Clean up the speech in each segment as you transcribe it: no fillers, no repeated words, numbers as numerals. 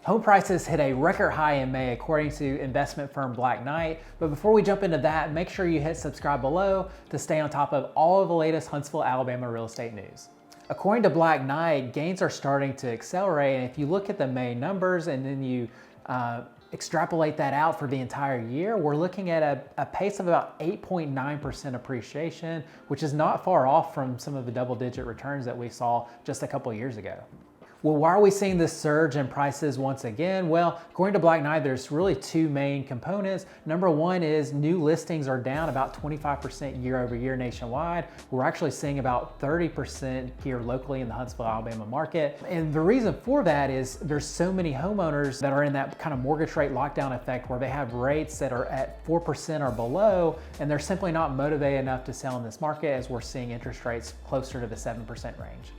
Home prices hit a record high in May according to investment firm Black Knight. But before we jump into that, make sure you hit subscribe below to stay on top of all of the latest Huntsville, Alabama real estate news. According to Black Knight, gains are starting to accelerate, and if you look at the May numbers and then you extrapolate that out for the entire year, we're looking at a pace of about 8.9% appreciation, which is not far off from some of the double-digit returns that we saw just a couple of years ago. Well, why are we seeing this surge in prices once again? Well, according to Black Knight, there's really two main components. Number one is new listings are down about 25% year over year nationwide. We're actually seeing about 30% here locally in the Huntsville, Alabama market. And the reason for that is there's so many homeowners that are in that kind of mortgage rate lockdown effect where they have rates that are at 4% or below, and they're simply not motivated enough to sell in this market as we're seeing interest rates closer to the 7% range.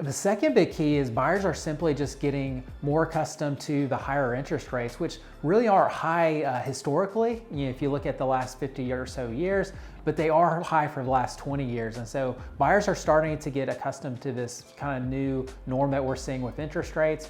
The second big key is buyers are simply just getting more accustomed to the higher interest rates, which really are high historically, if you look at the last 50 or so years, but they are high for the last 20 years. And so buyers are starting to get accustomed to this kind of new norm that we're seeing with interest rates.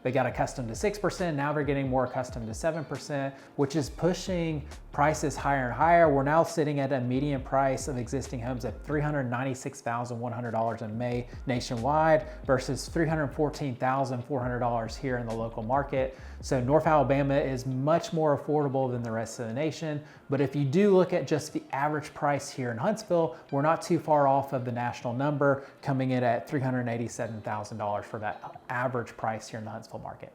They got accustomed to 6%, now they're getting more accustomed to 7%, which is pushing prices higher and higher. We're now sitting at a median price of existing homes at $396,100 in May nationwide versus $314,400 here in the local market. So North Alabama is much more affordable than the rest of the nation. But if you do look at just the average price here in Huntsville, we're not too far off of the national number, coming in at $387,000 for that average price here in the Huntsville market.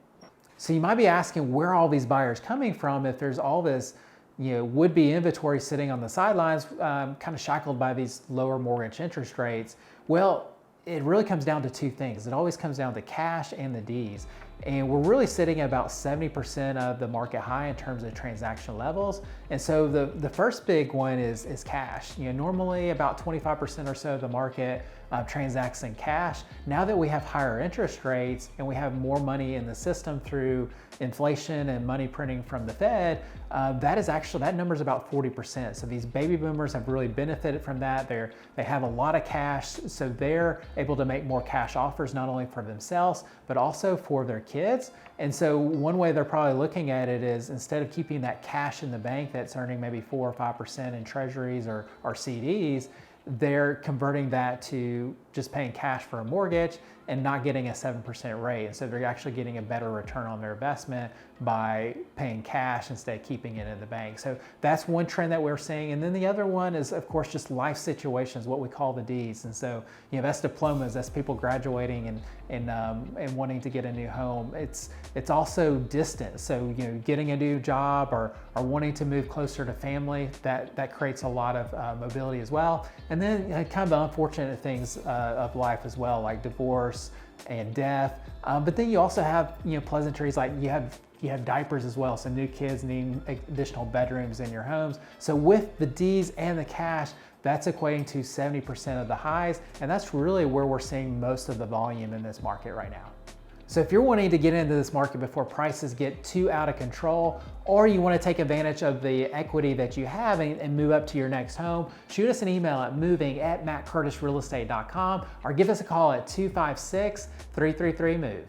So you might be asking where are all these buyers coming from if there's all this would-be inventory sitting on the sidelines, kind of shackled by these lower mortgage interest rates. Well, it really comes down to two things. It always comes down to cash and the Ds. And we're really sitting at about 70% of the market high in terms of transaction levels. And so the first big one is cash. Normally about 25% or so of the market transacts in cash. Now that we have higher interest rates and we have more money in the system through inflation and money printing from the Fed, that number is about 40%. So these baby boomers have really benefited from that. They have a lot of cash, so they're able to make more cash offers, not only for themselves, but also for their kids. And so one way they're probably looking at it is instead of keeping that cash in the bank that's earning maybe 4 or 5% in treasuries or CDs, they're converting that to just paying cash for a mortgage and not getting a 7% rate. And so they're actually getting a better return on their investment by paying cash instead of keeping it in the bank. So that's one trend that we're seeing. And then the other one is, of course, just life situations, what we call the Ds. And so, that's diplomas, that's people graduating and wanting to get a new home. It's also distance. So, getting a new job or wanting to move closer to family, that creates a lot of mobility as well. And then kind of the unfortunate things of life as well, like divorce and death. But then you also have, pleasantries like you have diapers as well. So new kids need additional bedrooms in your homes. So with the Ds and the cash, that's equating to 70% of the highs. And that's really where we're seeing most of the volume in this market right now. So if you're wanting to get into this market before prices get too out of control, or you want to take advantage of the equity that you have and move up to your next home, shoot us an email at moving@mattcurtisrealestate.com or give us a call at 256-333-MOVE.